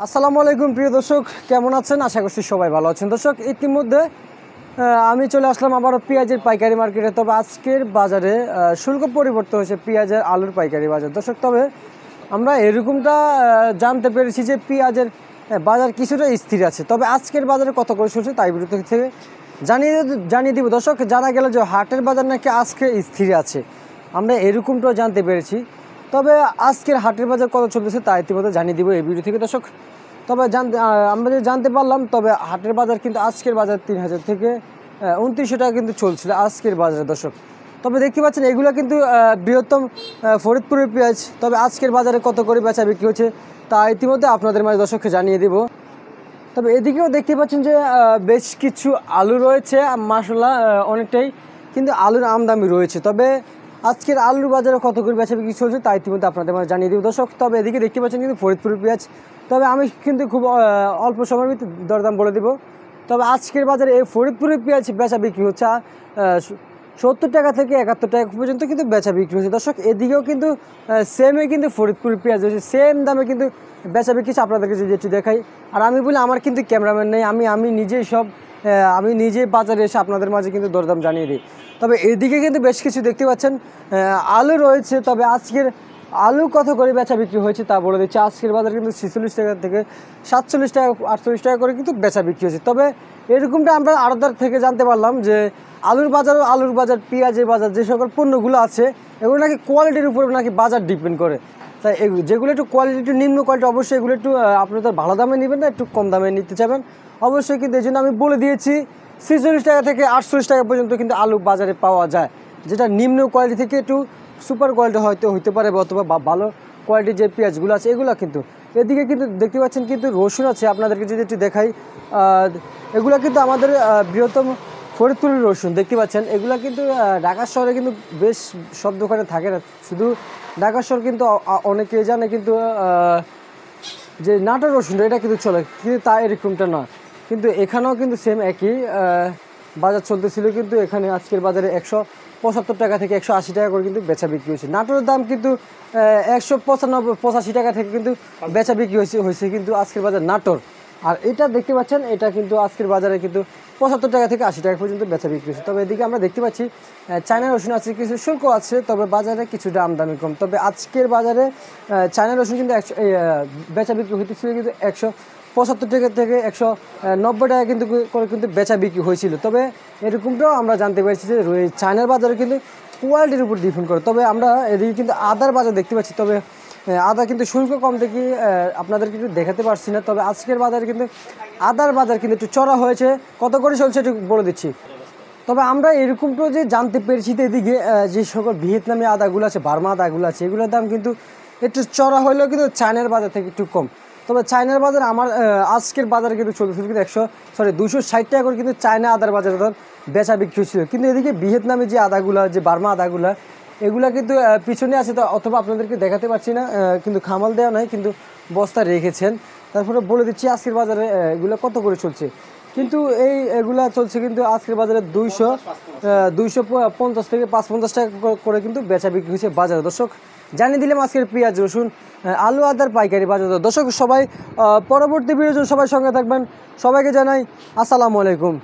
আসসালামু আলাইকুম প্রিয় দর্শক, কেমন আছেন? আশা করছি সবাই ভালো আছেন। দর্শক, ইতিমধ্যে আমি চলে আসলাম আবারও পেঁয়াজের পাইকারি মার্কেটে। তবে আজকের বাজারে শুল্ক পরিবর্তন হয়েছে পেঁয়াজের আলুর পাইকারি বাজার। দর্শক, তবে আমরা এরকমটা জানতে পেরেছি যে পেঁয়াজের বাজার কিছুটা স্থির আছে। তবে আজকের বাজারে কত করে চলছে তাই বিরত থেকে জানিয়ে দিব। দর্শক, জানা গেল যে হাটের বাজার নাকি আজকে স্থির আছে, আমরা এরকমটাও জানতে পেরেছি। তবে আজকের হাটের বাজার কত চলতেছে তা ইতিমধ্যে জানিয়ে দিব এই ভিডিও থেকে। দর্শক, তবে আমরা যে জানতে পারলাম, তবে হাটের বাজার কিন্তু আজকের বাজার 3000 থেকে 2900 টাকা কিন্তু চলছিল আজকের বাজারে। দর্শক, তবে দেখতে পাচ্ছেন এগুলো কিন্তু বৃহত্তম ফরিদপুরের পেঁয়াজ। তবে আজকের বাজারে কত করে বেচা বিক্রি হচ্ছে তা ইতিমধ্যে আপনাদের মাঝে দর্শককে জানিয়ে দেব। তবে এদিকেও দেখতে পাচ্ছেন যে বেশ কিছু আলু রয়েছে, মাশাআল্লাহ অনেকটাই কিন্তু আলুর আমদানি রয়েছে। তবে আজকের আলুর বাজারে কত করে বেচা বিক্রি চলছে তা ইতিমধ্যে আপনাদের মাঝে জানিয়ে দেব। দর্শক, তবে এদিকে দেখতে পাচ্ছেন কিন্তু ফরিদপুরের পেঁয়াজ। তবে আমি কিন্তু খুব অল্প সময়ের ভিতরে দরদাম বলে দেব। তবে আজকের বাজারে এই ফরিদপুরের পেঁয়াজ বেচা বিক্রি হচ্ছে 70 টাকা থেকে 71 টাকা পর্যন্ত কিন্তু বেচা বিক্রি হচ্ছে। দর্শক, এদিকেও কিন্তু সেমে কিন্তু ফরিদপুরের পেঁয়াজ হচ্ছে, সেম দামে কিন্তু বেচা বিক্রি আপনাদেরকে যদি একটু দেখাই। আর আমি বলি, আমার কিন্তু ক্যামেরাম্যান নেই, আমি নিজেই আমি নিজে বাজারে এসে আপনাদের মাঝে কিন্তু দরদাম জানিয়ে দিই। তবে এদিকে কিন্তু বেশ কিছু দেখতে পাচ্ছেন আলু রয়েছে। তবে আজকের আলু কত করে বেচা বিক্রি হয়েছে তা বলে দিচ্ছে। আজকের বাজার কিন্তু 46 টাকা থেকে 47 টাকা 48 টাকা করে কিন্তু বেচা বিক্রি হয়েছে। তবে এরকমটা আমরা আড়তদার থেকে জানতে পারলাম যে আলুর বাজার, পেঁয়াজের বাজার, যে সকল পণ্যগুলো আছে এগুলো নাকি কোয়ালিটির উপরে নাকি বাজার ডিপেন্ড করে। তাই যেগুলো একটু কোয়ালিটি, একটু নিম্ন কোয়ালিটি, অবশ্যই এগুলো একটু আপনাদের ভালো দামে নেবেন না, একটু কম দামে নিতে চাবেন অবশ্যই। কিন্তু এই জন্য আমি বলে দিয়েছি 46 টাকা থেকে 48 টাকা পর্যন্ত কিন্তু আলু বাজারে পাওয়া যায়, যেটা নিম্ন কোয়ালিটি থেকে একটু সুপার কোয়ালিটি হয়তো হইতে পারে, অথবা ভালো কোয়ালিটির যে পেঁয়াজগুলো আছে এগুলো। কিন্তু এদিকে কিন্তু দেখতে পাচ্ছেন কিন্তু রসুন আছে, আপনাদেরকে যদি একটু দেখাই, এগুলো কিন্তু আমাদের বৃহত্তম ফরিদপুরের রসুন দেখতে পাচ্ছেন। এগুলো কিন্তু ঢাকা শহরে কিন্তু বেশ সব দোকানে থাকে না, শুধু ঢাকা শহর কিন্তু অনেকে জানে কিন্তু যে নাটোর রসুন এটা কিন্তু চলে, কিন্তু তা এরকমটা না। কিন্তু এখানেও কিন্তু সেম একই বাজার চলতেছিল, কিন্তু এখানে আজকের বাজারে 175 টাকা থেকে 180 টাকা করে কিন্তু বেচা বিক্রি হয়েছে। নাটোরের দাম কিন্তু 195-85 টাকা থেকে কিন্তু বেচা বিক্রি হয়েছে কিন্তু আজকের বাজার নাটোর। আর এটা দেখতে পাচ্ছেন, এটা কিন্তু আজকের বাজারে কিন্তু 75 টাকা থেকে 80 টাকা পর্যন্ত বেচা বিক্রি হচ্ছে। তবে এদিকে আমরা দেখতে পাচ্ছি চায়না রসুন আছে, কিছু শুল্ক আছে, তবে বাজারে কিছুটা আমদানি কম। তবে আজকের বাজারে চায়না রসুন কিন্তু বেচা বিক্রি হইতেছিল কিন্তু 175 টাকা থেকে 190 টাকা কিন্তু করে কিন্তু বেচা বিক্রি হয়েছিল। তবে এরকমটাও আমরা জানতে পেরেছি যে চায়নার বাজারে কিন্তু কোয়ালিটির উপর ডিপেন্ড করে। তবে আমরা এদিকে কিন্তু আদার বাজার দেখতে পাচ্ছি। তবে আদা কিন্তু শুল্ক কম দেখি আপনাদেরকে একটু দেখাতে পারছি না। তবে আজকের বাজারে কিন্তু আদার বাজার কিন্তু একটু চড়া হয়েছে, কত করে চলছে একটু বলে দিচ্ছি। তবে আমরা এরকমটাও যে জানতে পেরেছি যে এদিকে যে সকল ভিয়েতনামি আদাগুলো আছে, বার্মা আদাগুলো আছে, এগুলোর দাম কিন্তু একটু চড়া হলেও কিন্তু চায়নার বাজার থেকে একটু কম। তবে চায়নার বাজার আমার আজকের বাজারে কিন্তু চলছিল কিন্তু 260 টাকা করে কিন্তু চায়না আদার বাজারে বেচা বিক্রি ছিল। কিন্তু এদিকে ভিয়েতনামি যে আদাগুলো, যে বার্মা আদাগুলো, এগুলা কিন্তু পিছনে আছে, তো অথবা আপনাদেরকে দেখাতে পারছি না, কিন্তু খামাল দেওয়া নাই, কিন্তু বস্তা রেখেছেন। তারপরে বলে দিচ্ছি আজকের বাজারে এগুলো কত করে চলছে। কিন্তু এগুলা চলছে কিন্তু আজকের বাজারে 250 থেকে 550 টাকা করে কিন্তু বেচা বিক্রি হয়েছে বাজারে। দর্শক, জানিয়ে দিলাম আজকের পেঁয়াজ, রসুন, আলু, আদার পাইকারি বাজার। দর্শক, সবাই পরবর্তী ভিডিওর জন্য সবাই সঙ্গে থাকবেন। সবাইকে জানাই আসসালামু আলাইকুম।